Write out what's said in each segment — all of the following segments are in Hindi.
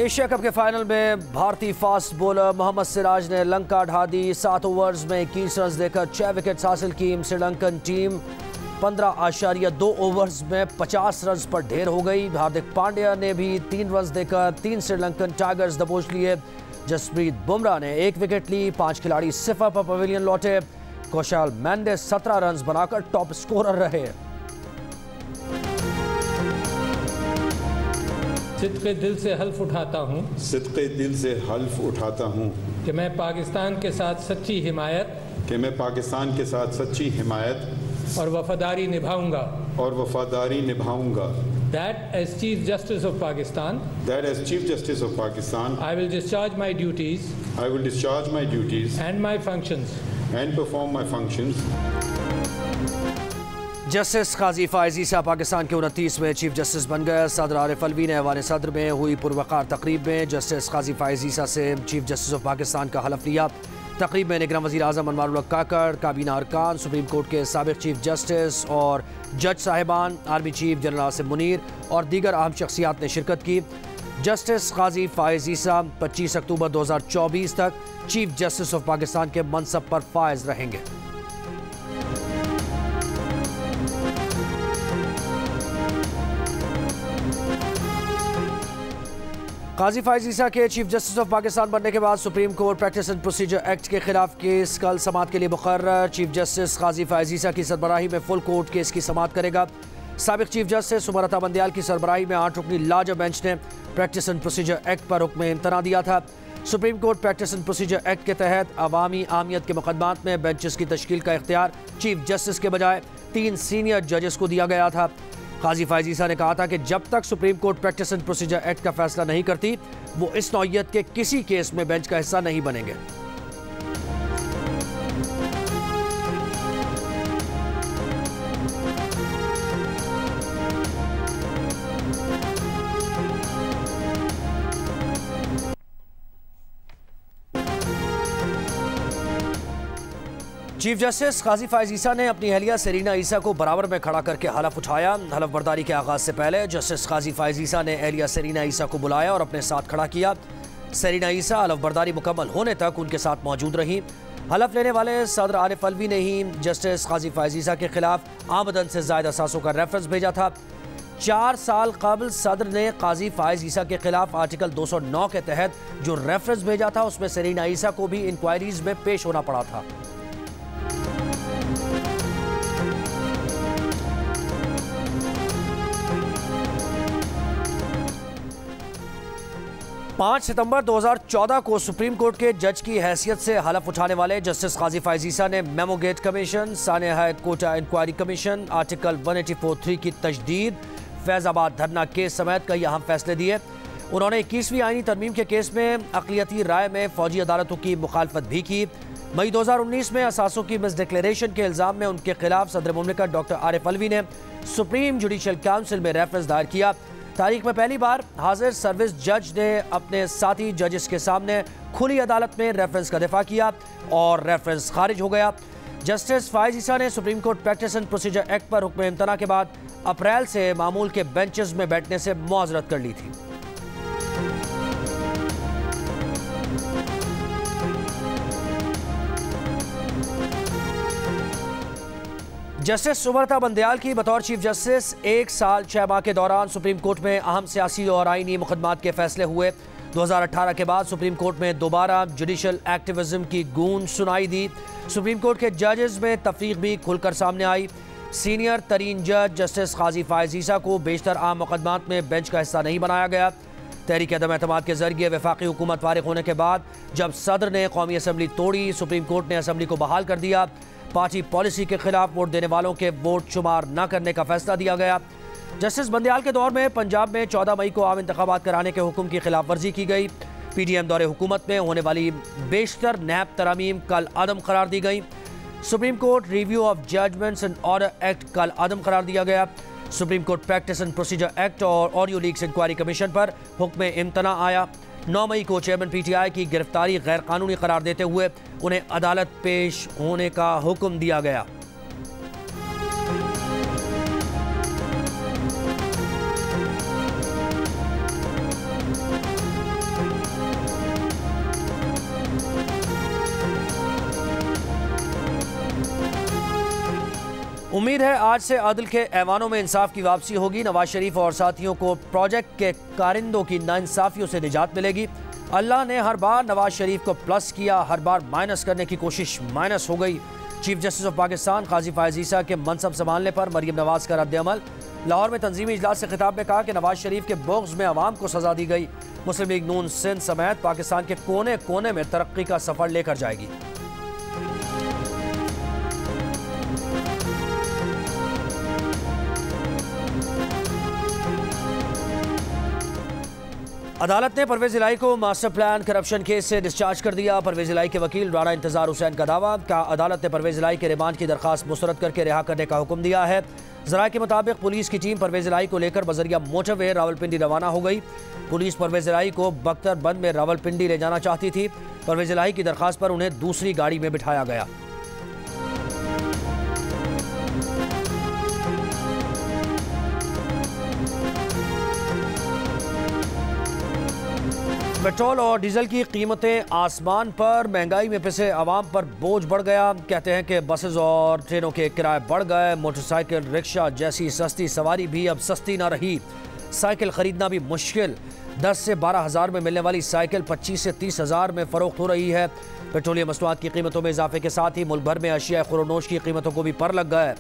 एशिया कप के फाइनल में भारतीय फास्ट बॉलर मोहम्मद सिराज ने लंका ढा दी। 7 ओवर्स में 21 रन देकर 6 विकेट्स हासिल की। श्रीलंकन टीम 15.2 ओवर्स में 50 रन पर ढेर हो गई। हार्दिक पांड्या ने भी 3 रन देकर 3 श्रीलंकन टाइगर्स दबोच लिए। जसप्रीत बुमराह ने 1 विकेट ली। 5 खिलाड़ी सिफर पर पवेलियन लौटे। कौशल मेंडिस 17 रन बनाकर टॉप स्कोरर रहे। सिद्क़े दिल से हल्फ उठाता हूँ, सिद्क़े दिल से हल्फ उठाता हूँ कि मैं पाकिस्तान के साथ सच्ची हिमायत, कि मैं पाकिस्तान के साथ सच्ची हिमायत और वफादारी निभाऊंगा, और वफादारी निभाऊंगा। That as Chief Justice of Pakistan, That as Chief Justice of Pakistan, I will discharge my duties I will discharge my duties and my functions and perform my functions. Justice Qazi Faez Isa Pakistan के 29वें चीफ जस्टिस बन गए। सदर आरिफ अलवी ने ऐवान सदर में हुई पुरवकार तकरीब में जस्टिस काजी फायज ईसा से चीफ जस्टिस ऑफ पाकिस्तान का हलफ लिया। तकरीब में निगरान वज़ीर आज़म अनवारुल हक काकड़, काबीना अरकान, सुप्रीम कोर्ट के साबिक़ चीफ जस्टिस और जज साहिबान, army chief general Asim Munir और दीगर अहम शख्सियात ने शिरकत की। जस्टिस काजी फायज ईसा 25 अक्टूबर 2024 तक चीफ जस्टिस ऑफ पाकिस्तान के मनसब पर फायज रहेंगे। काजी फायज ईसा के चीफ जस्टिस ऑफ पाकिस्तान बनने के बाद supreme Court practice and procedure act के खिलाफ केस कल समाअत के लिए मुकर्रर। चीफ जस्टिस काजी फायज ईसा की सरबराही में फुल कोर्ट केस की समाअत करेगा। साबिक चीफ जस्टिस सुमरता बंदयाल की सरबराही में 8 रुकनी लार्जर बेंच ने प्रैक्टिस एंड प्रोसीजर एक्ट पर हुक्म इम्तना दिया था। Supreme Court practice and procedure act के तहत अवामी आमियत के मुकदमात में बेंचेस की तश्कील का इख्तियार चीफ जस्टिस के बजाय 3 सीनियर जजेस को दिया गया था। काजी फायज ईसा ने कहा था कि जब तक supreme Court practice and procedure act का फैसला नहीं करती वो इस नौइयत के किसी केस में बेंच का हिस्सा नहीं बनेंगे। चीफ जस्टिस काजी फायज ईसा ने अपनी अहलिया सेरीना ईसा को बराबर में खड़ा करके हलफ उठाया। हलफ बर्दारी के आगाज से पहले जस्टिस काजी फायज ईसा ने अहलिया सेरीना ईसा को बुलाया और अपने साथ खड़ा किया। सेरीना ईसा हलफ बर्दारी मुकम्मल होने तक उनके साथ मौजूद रहीं। हलफ लेने वाले सदर आरिफ अलवी ने ही जस्टिस काजी फायज ईसा के खिलाफ आमदन से ज़ायद असासों का रेफरेंस भेजा था। 4 साल कबल सदर ने काजी फायज ईसा के खिलाफ आर्टिकल 209 के तहत जो रेफरेंस भेजा था उसमें सेरीना ईसा को भी इंक्वायरीज में पेश होना पड़ा था। 5 सितंबर 2014 को सुप्रीम कोर्ट के जज की हैसियत से हलफ उठाने वाले जस्टिस काजी फायज ईसा ने मेमोगेट कमीशन, सानिया कोटा इंक्वायरी कमीशन, आर्टिकल 184(3) की तजदीद, फैजाबाद धरना केस समेत कई अहम फैसले दिए। उन्होंने 21वीं आईनी तरमीम के केस में अक़लियती राय में फौजी अदालतों की मुखालफत भी की। मई 2019 में असासों की मिस डिक्लेरेशन के इल्ज़ाम में उनके खिलाफ सदर मुमलिकत डॉक्टर आरिफ अलवी ने सुप्रीम जुडिशल काउंसिल में रेफरेंस दायर किया। तारीख में पहली बार हाजिर सर्विस जज ने अपने साथी जजेस के सामने खुली अदालत में रेफरेंस का दिफा किया और रेफरेंस खारिज हो गया। जस्टिस फायज ईसा ने supreme Court practice and procedure act पर हुक्म इम्तना के बाद अप्रैल से मामूल के बेंचेस में बैठने से मुआज़रत कर ली थी। जस्टिस सुमरता बंदयाल की बतौर चीफ जस्टिस 1 साल 6 माह के दौरान सुप्रीम कोर्ट में अहम सियासी और आईनी मुकदमात के फैसले हुए। 2018 के बाद सुप्रीम कोर्ट में दोबारा जुडिशल एक्टिविज्म की गूंज सुनाई दी। सुप्रीम कोर्ट के जजेस में तफरीक भी खुलकर सामने आई। सीनियर तरीन जज जस्टिस काजी फायज ईसा को बेशतर आम मुकदमात में बेंच का हिस्सा नहीं बनाया गया। तहरीक अदम एतमाद के जरिए वफाकी हुकूमत फारिग होने के बाद जब सदर ने कौमी असम्बली तोड़ी, सुप्रीम कोर्ट ने असम्बली को बहाल कर दिया। पार्टी पॉलिसी के खिलाफ वोट देने वालों के वोट शुमार न करने का फैसला दिया गया। जस्टिस बंदयाल के दौर में पंजाब में 14 मई को आम इंतखाबात कराने के हुक्म की खिलाफ वर्जी की गई। PDM दौरे हुकूमत में होने वाली बेशतर नैब तरामीम कल अदम करार दी गई। Supreme Court review of judgments and order act कल अदम करार दिया गया। Supreme Court practice and procedure act और ऑडियो लीक्स इंक्वायरी कमीशन पर हुक्म इम्तना आया। 9 मई को चेयरमैन PTI की गिरफ्तारी गैर कानूनी करार देते हुए उन्हें अदालत पेश होने का हुक्म दिया गया। उम्मीद है आज से अदल के ऐवानों में इंसाफ की वापसी होगी। नवाज शरीफ और साथियों को प्रोजेक्ट के कारिंदों की नाइंसाफियों से निजात मिलेगी। अल्लाह ने हर बार नवाज शरीफ को प्लस किया, हर बार माइनस करने की कोशिश माइनस हो गई। चीफ जस्टिस ऑफ पाकिस्तान काजी फायज ईसा के मनसब संभालने पर मरियम नवाज का रद्द-ए-अमल। लाहौर में तंजीमी इजलास से खिताब में कहा कि नवाज शरीफ के बुग़्ज़ में अवाम को सजा दी गई। मुस्लिम लीग नून सिंध समेत पाकिस्तान के कोने कोने में तरक्की का सफर लेकर जाएगी। अदालत ने परवेज इलाही को मास्टर प्लान करप्शन केस से डिस्चार्ज कर दिया। परवेज इलाही के वकील राणा इंतजार हुसैन का दावा का अदालत ने परवेज इलाही के रिमांड की दरखास्त मुस्तरद करके रिहा करने का हुक्म दिया है। ज़राए के मुताबिक पुलिस की टीम परवेज इलाही को लेकर बजरिया मोटरवे रावलपिंडी रवाना हो गई। पुलिस परवेज इलाही को बख्तरबंद में रावलपिंडी ले जाना चाहती थी। परवेज इलाही की दरखास्त पर उन्हें दूसरी गाड़ी में बिठाया गया। पेट्रोल और डीजल की कीमतें आसमान पर, महंगाई में पिसे आवाम पर बोझ बढ़ गया। कहते हैं कि बसेस और ट्रेनों के किराए बढ़ गए। मोटरसाइकिल, रिक्शा जैसी सस्ती सवारी भी अब सस्ती ना रही। साइकिल खरीदना भी मुश्किल। 10 से 12 हज़ार में मिलने वाली साइकिल 25 से 30 हज़ार में फ़रोख्त हो रही है। पेट्रोलियम मसनूआत की कीमतों में इजाफे के साथ ही मुल्क भर में अशिया खुरोनोश की कीमतों को भी पर लग गए।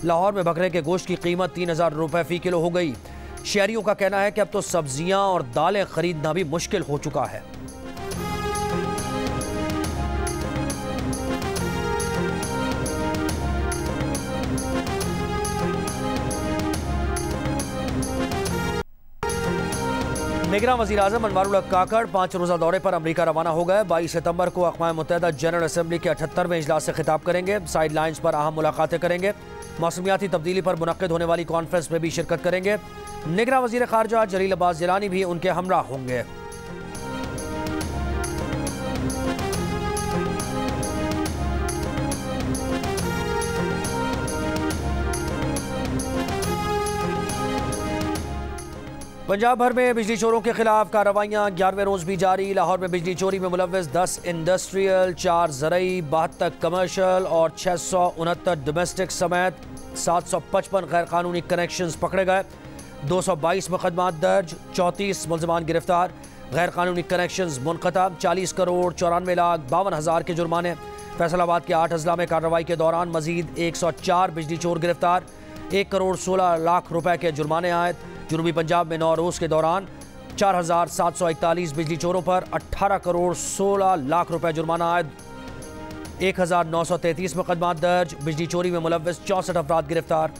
लाहौर में बकरे के गोश्त की कीमत 3000 रुपये फ़ी किलो हो गई। शहरियों का कहना है कि अब तो सब्जियां और दालें खरीदना भी मुश्किल हो चुका है। निगरान वज़ीर आज़म अनवारुल हक काकड़ 5 रोज़ा दौरे पर अमरीका रवाना हो गए। 22 सितंबर को अक़वाम मुत्तहिदा जनरल असम्बली के 78वें इजलास से खिताब करेंगे। साइड लाइन्स पर अहम मुलाकातें करेंगे। मौसमियाती तब्दीली पर मुनक़्क़िद होने वाली कॉन्फ्रेंस में भी शिरकत करेंगे। निगरान वज़ीर ख़ारजा जलील अब्बास जिलानी भी उनके हमरा होंगे। पंजाब भर में बिजली चोरों के खिलाफ कार्रवाइयाँ 11वें रोज़ भी जारी। लाहौर में बिजली चोरी में मुलव्वस 10 इंडस्ट्रियल, 4 ज़रई, 72 कमर्शल और 669 डोमेस्टिक समेत 755 गैर कानूनी कनेक्शंस पकड़े गए। 222 मुकदमात दर्ज, 34 मुल्ज़िमान गिरफ्तार। गैर कानूनी कनेक्शंस मुनक़ता, 40 करोड़ 94 लाख 52 हज़ार के जुर्माने। फैसलाबाद के 8 अजला में कार्रवाई के दौरान मजीद 104 बिजली चोर गिरफ्तार। 1 करोड़ 16 लाख रुपए के जुर्माने आए। जनूबी पंजाब में 9 रोज़ के दौरान 4741 बिजली चोरों पर 18 करोड़ 16 लाख रुपए जुर्माना आए। 1933 मुकदमात दर्ज। बिजली चोरी में मुलव्वस 64 अफराद गिरफ्तार।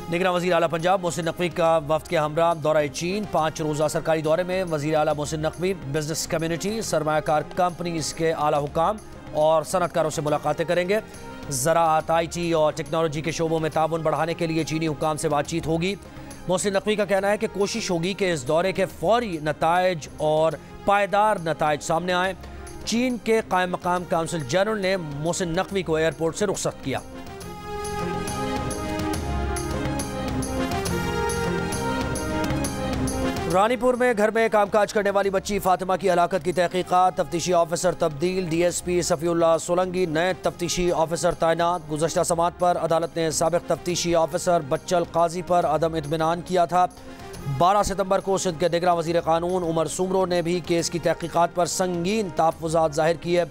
निगरान वज़ीर आला पंजाब मोहसिन नकवी का वफ़द के हमरा दौरा चीन। 5 रोज़ा सरकारी दौरे में वज़ीर आला मोहसिन नकवी बिजनेस कम्युनिटी, सरमायाकार कंपनीज के आला हुकाम और सनतकारों से मुलाकातें करेंगे। ज़राअत, IT और टेक्नोलॉजी के शोबों में ताउन बढ़ाने के लिए चीनी हुकाम से बातचीत होगी। मोहसिन नकवी का कहना है कि कोशिश होगी कि इस दौरे के फौरी नताइज और पायदार नताइज सामने आए। चीन के कायम मकाम काउंसिल जनरल ने मोहसिन नकवी को एयरपोर्ट से रुखसत किया। रानीपुर में घर में कामकाज करने वाली बच्ची फातिमा की हलाकत की तहकीकात। तफ्तीशी ऑफिसर तब्दील, DSP सफ़ीउल्लाह सोलंगी नए तफ्तीशी ऑफिसर तैनात। गुज़श्ता समात पर अदालत ने साबिक़ तफ्तीशी ऑफिसर बच्चल काजी पर अदम इत्मीनान किया था। 12 सितंबर को सिंध के निगरान वज़ीर क़ानून उमर सुमरो ने भी केस की तहकीकात पर संगीन तहफ़्फ़ुज़ात ज़ाहिर किए।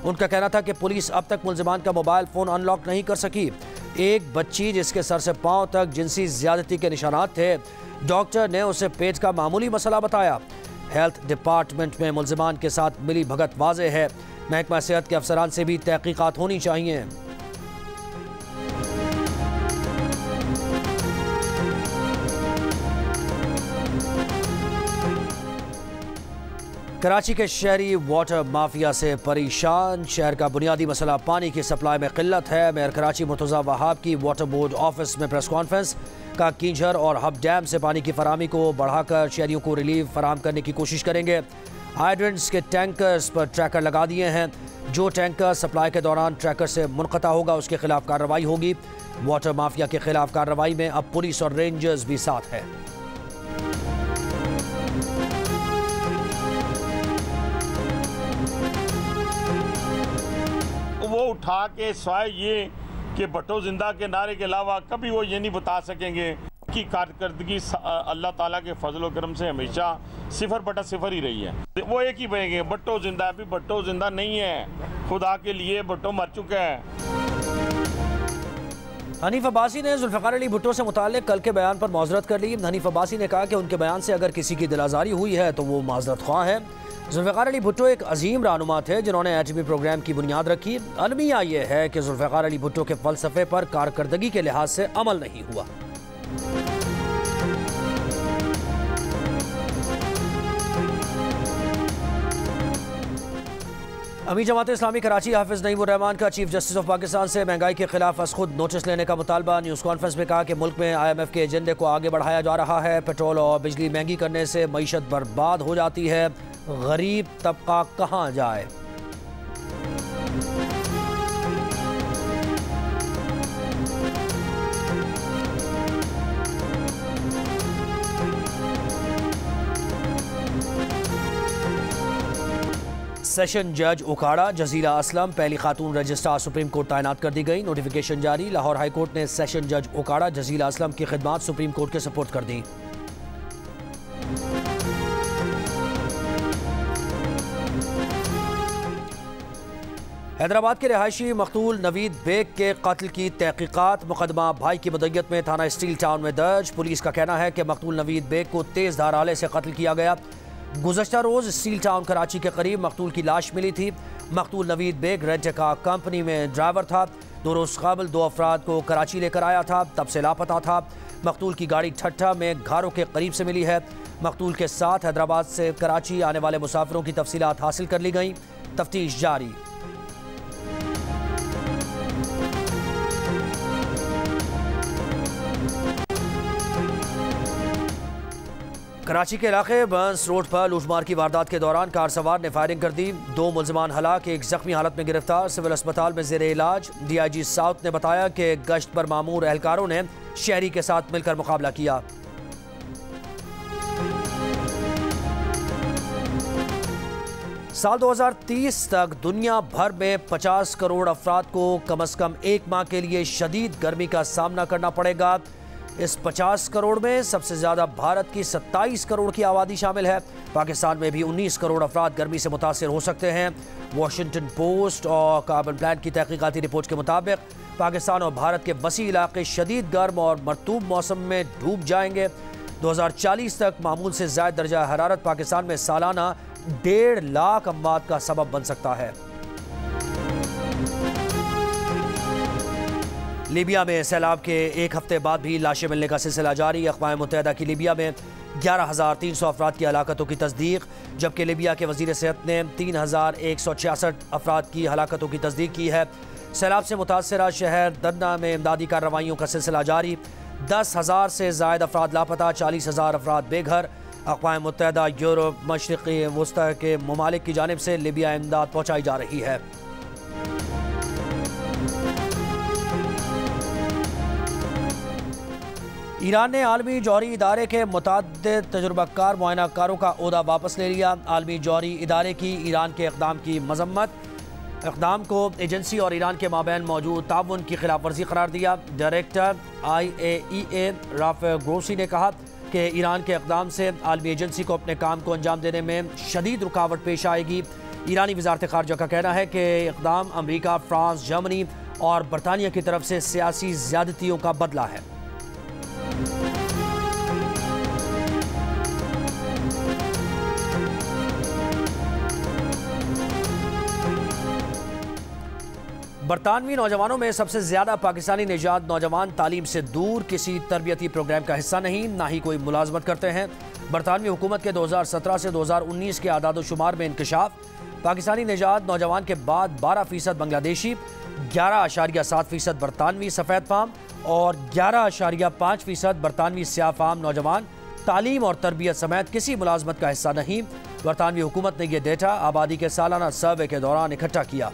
उनका कहना था कि पुलिस अब तक मुल्ज़िमान का मोबाइल फ़ोन अनलॉक नहीं कर सकी। एक बच्ची जिसके सर से पाँव तक जिनसी ज़्यादती के निशानात थे, डॉक्टर ने उसे पेट का मामूली मसला बताया। हेल्थ डिपार्टमेंट में मुल्ज़िमान के साथ मिली भगत वाज़े है। महकमा सेहत के अफसरान से भी तहकीकात होनी चाहिए। कराची के शहरी वाटर माफिया से परेशान। शहर का बुनियादी मसला पानी की सप्लाई में किल्लत है। मेयर कराची मुर्तज़ा वहाब की वाटर बोर्ड ऑफिस में प्रेस कॉन्फ्रेंस का कींझर और हब डैम से पानी की फराहमी को बढ़ाकर शहरियों को रिलीफ फराहम करने की कोशिश करेंगे। हाइड्रेंट्स के टैंकर्स पर ट्रैकर लगा दिए हैं। जो टैंकर सप्लाई के दौरान ट्रैकर से मुनक़ता होगा उसके खिलाफ कार्रवाई होगी। वाटर माफिया के खिलाफ कार्रवाई में अब पुलिस और रेंजर्स भी साथ है। वो उठा के सिवाय ये कि भट्टो जिंदा के नारे के अलावा कभी वो ये नहीं बता सकेंगे कि कारकर्दगी अल्लाह ताला के फजल करम से हमेशा 0/0 ही रही है। वो एक ही बनेंगे, भट्टो जिंदा है। अभी भट्टो जिंदा नहीं है, खुदा के लिए भट्टो मर चुका है। हनीफ अब्बासी ने जुल्फ़िकार अली भुट्टो से मुताल्लिक़ कल के बयान पर माज़रत कर ली। हनीफ अब्बासी ने कहा कि उनके बयान से अगर किसी की दिलाज़ारी हुई है तो वो माज़रत ख्वाह है। जुल्फ़िकार अली भुट्टो एक अजीम रहनुमा थे जिन्होंने एटमी प्रोग्राम की बुनियाद रखी। अलमिया ये है कि जुल्फ़िकार अली भुट्टो के फ़लसफ़े पर कारकर्दगी के लिहाज से अमल नहीं हुआ। अमीर जमात इस्लामी कराची हाफिज़ नईमुर रहमान का चीफ जस्टिस ऑफ पाकिस्तान से महंगाई के खिलाफ अस खुद नोटिस लेने का मुतालबा। न्यूज़ कॉन्फ्रेंस में कहा कि मुल्क में IMF के एजेंडे को आगे बढ़ाया जा रहा है। पेट्रोल और बिजली महंगी करने से मईशत बर्बाद हो जाती है, गरीब तबका कहाँ जाए। सेशन जज उखाड़ा जजीला असलम पहली खातून रजिस्ट्रार सुप्रीम कोर्ट तैनात कर दी गई। नोटिफिकेशन जारी। लाहौर हाई कोर्ट ने सेशन जज उखाड़ा जजीला असलम की खिदमात सुप्रीम कोर्ट के सपोर्ट कर दी। हैदराबाद के रिहायशी मकतूल नवीद बेग के कत्ल की तहकीकात। मुकदमा भाई की मदय्यत में थाना स्टील टाउन में दर्ज। पुलिस का कहना है कि मकतूल नवीद बेग को तेज धार आले से कत्ल किया गया। गुज़श्ता रोज़ स्टील टाउन कराची के करीब मकतूल की लाश मिली थी। मकतूल Naveed Baig rent car company में ड्राइवर था। 2 रोज़ कबल 2 अफराद को कराची लेकर आया था, तब से लापता था। मकतूल की गाड़ी ठट्ठा में घारों के करीब से मिली है। मकतूल के साथ हैदराबाद से कराची आने वाले मुसाफिरों की तफसीलात हासिल कर ली गई। तफ्तीश जारी। कराची के इलाके बंस रोड पर लूटमार की वारदात के दौरान कार सवार ने फायरिंग कर दी। 2 मुलजमान हलाक, एक जख्मी हालत में गिरफ्तार, सिविल अस्पताल में जेर इलाज। DIG साउथ ने बताया कि गश्त पर मामूर एहलकारों ने शहरी के साथ मिलकर मुकाबला किया। साल 2030 तक दुनिया भर में 50 करोड़ अफराद को कम अज कम 1 माह के लिए शदीद गर्मी का सामना करना पड़ेगा। इस 50 करोड़ में सबसे ज़्यादा भारत की 27 करोड़ की आबादी शामिल है। पाकिस्तान में भी 19 करोड़ अफराद गर्मी से मुतासिर हो सकते हैं। वॉशिंगटन पोस्ट और कार्बन प्लान की तहकीकाती रिपोर्ट के मुताबिक पाकिस्तान और भारत के वसी इलाके शदीद गर्म और मरतूब मौसम में डूब जाएंगे। 2040 तक मामूल से ज़्यादा दर्जा हरारत पाकिस्तान में सालाना 1.5 लाख अमवात का सबब बन सकता है। लीबिया में सैलाब के 1 हफ्ते बाद भी लाशें मिलने का सिलसिला जारी। अक़वाम मुत्तहिदा की लीबिया में 11,300 अफराद की हलाकतों की तस्दीक, जबकि लीबिया के वज़ीर सेहत ने 3,166 अफराद की हलाकतों की तस्दीक की है। सैलाब से मुतासरा शहर दन्ना में इमदादी कार्रवाइयों का सिलसिला जारी। 10,000 से ज़ायद अफराद लापता, 40,000 अफराद बेघर। अक़वाम मुत्तहिदा, यूरोप, मशरिक़ी वस्ता के ममालिक की जानिब से लीबिया इमदाद पहुँचाई जा रही है। ईरान ने आलमी जौहरी इदारे के मुतअद्दिद तजुर्बाकार मुआयनाकारों का ओहदा वापस ले लिया। आलमी जौहरी इदारे की ईरान के इक़दाम की मजम्मत। इक़दाम को एजेंसी और ईरान के माबैन मौजूद ताउन की खिलाफ वर्जी करार दिया। डायरेक्टर IAEA राफ़ेल ग्रोसी ने कहा कि ईरान के इक़दाम से आलमी एजेंसी को अपने काम को अंजाम देने में शदीद रुकावट पेश आएगी। ईरानी वज़ारत ख़ारजा का कहना है कि इक़दाम अमरीका, फ्रांस, जर्मनी और बरतानिया की तरफ से सियासी ज़्यादतियों का बदला है। बरतानवी नौजवानों में सबसे ज्यादा पाकिस्तानी निजात नौजवान तालीम से दूर, किसी तरबियती प्रोग्राम का हिस्सा नहीं, ना ही कोई मुलाजमत करते हैं। बरतानवी हुकूमत के 2017 से 2019 के आदाद-ओ-शुमार में इंकशाफ। पाकिस्तानी निजात नौजवान के बाद 12% बांग्लादेशी, 11.7% बरतानवी सफ़ेद फाम और 11.5% बरतानवी स्याह फाम नौजवान तालीम और तरबियत समेत किसी मुलाजमत का हिस्सा नहीं। बरतानवी हुकूमत ने यह डेटा आबादी के सालाना सर्वे के दौरान इकट्ठा किया।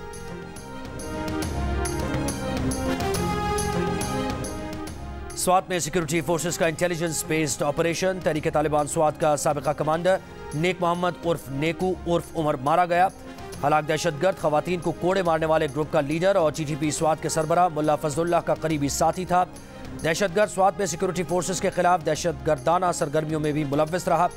स्वात में सिक्योरिटी फोर्सेस का इंटेलिजेंस बेस्ड ऑपरेशन। तहरीक तालिबान स्वात का साबिका कमांडर नेक मोहम्मद उर्फ नेकू उर्फ उमर मारा गया। हलाक दहशतगर्द खवातीन को कोड़े मारने वाले ग्रुप का लीडर और टीटीपी स्वात के सरबराह मुल्ला फजलुल्लाह का करीबी साथी था। दहशतगर्द स्वात में सिक्योरिटी फोर्सेस के खिलाफ दहशतगर्दाना सरगर्मियों में भी मुलव्विस रहा।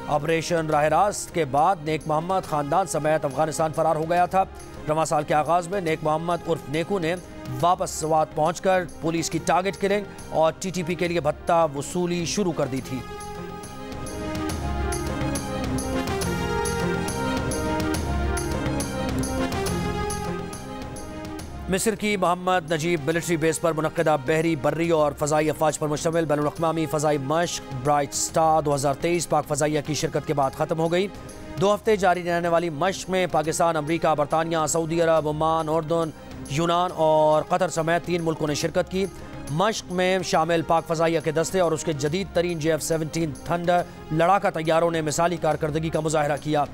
ऑपरेशन राह रास्त के बाद नेक मोहम्मद खानदान समेत अफगानिस्तान फरार हो गया था। रवां साल के आगाज में नेक मोहम्मद उर्फ नेकू ने वापस स्वात पहुंचकर पुलिस की टारगेट किलिंग और टीटीपी के लिए भत्ता वसूली शुरू कर दी थी। मिस्र की मोहम्मद नजीब मिलिट्री बेस पर मुनक्किदा बहरी, बर्री और फ़ज़ाई अफवाज पर मुश्तमिल बैनुल-अक़वामी फ़ज़ाई मश्क ब्राइट स्टार 2023 पाक फ़ज़ाइया की शिरकत के बाद ख़त्म हो गई। 2 हफ्ते जारी रहने वाली मश्क में पाकिस्तान, अमरीका, बरतानिया, सऊदी अरब, ओमान, उर्दन, यूनान और कतर समेत 3 मुल्कों ने शिरकत की। मश्क में शामिल पाक फ़ज़ाइया के दस्ते और उसके जदीद तरीन JF-17 थंडर लड़ाका तैयारों ने मिसाली कारकर्दगी का मुजाहरा किया।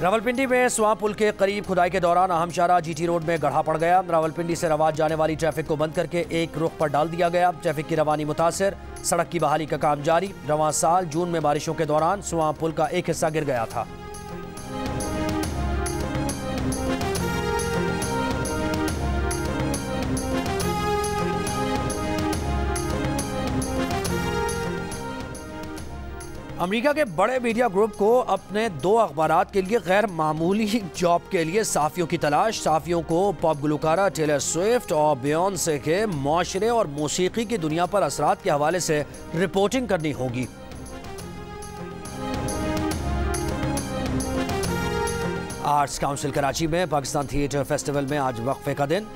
रावलपिंडी में स्वां पुल के करीब खुदाई के दौरान अहमशारा GT रोड में गड्ढा पड़ गया। रावलपिंडी से रवाज जाने वाली ट्रैफिक को बंद करके एक रुख पर डाल दिया गया। ट्रैफिक की रवानी मुतासिर, सड़क की बहाली का काम जारी। रवां साल जून में बारिशों के दौरान स्वां पुल का एक हिस्सा गिर गया था। अमेरिका के बड़े मीडिया ग्रुप को अपने 2 अखबारात के लिए गैर मामूली जॉब के लिए सहाफ़ियों की तलाश। सहाफ़ियों को पॉप गुलकारा टेलर स्विफ्ट और बियॉन्से के माशरे और मौसीकी की दुनिया पर असरात के हवाले से रिपोर्टिंग करनी होगी। आर्ट्स काउंसिल कराची में पाकिस्तान थिएटर फेस्टिवल में आज वक्फे का दिन।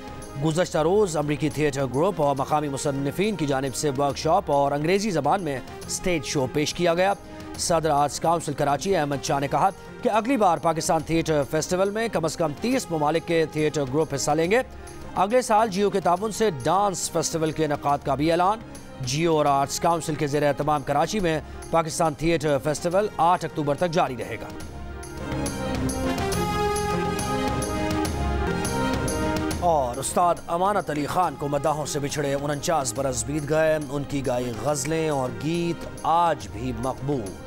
गुज़श्ता रोज़ अमरीकी थिएटर ग्रुप और मकामी मुसन्निफ़ीन की जानिब से वर्कशॉप और अंग्रेज़ी ज़बान में स्टेज शो पेश किया गया। सदर आर्ट्स काउंसिल कराची अहमद शाह ने कहा कि अगली बार पाकिस्तान थिएटर फेस्टिवल में कम अज़ कम 30 ममालिक के थिएटर ग्रुप हिस्सा लेंगे। अगले साल जियो के ताउन से डांस फेस्टिवल के इनेकाद का भी ऐलान। जियो और आर्ट्स काउंसिल के ज़ेर एहतमाम कराची में पाकिस्तान थिएटर फेस्टिवल 8 अक्टूबर तक जारी रहेगा। और उस्ताद अमानत अली खान को मदाहों से बिछड़े 49 बरस बीत गए। उनकी गाई गज़लें और गीत आज भी मकबूल।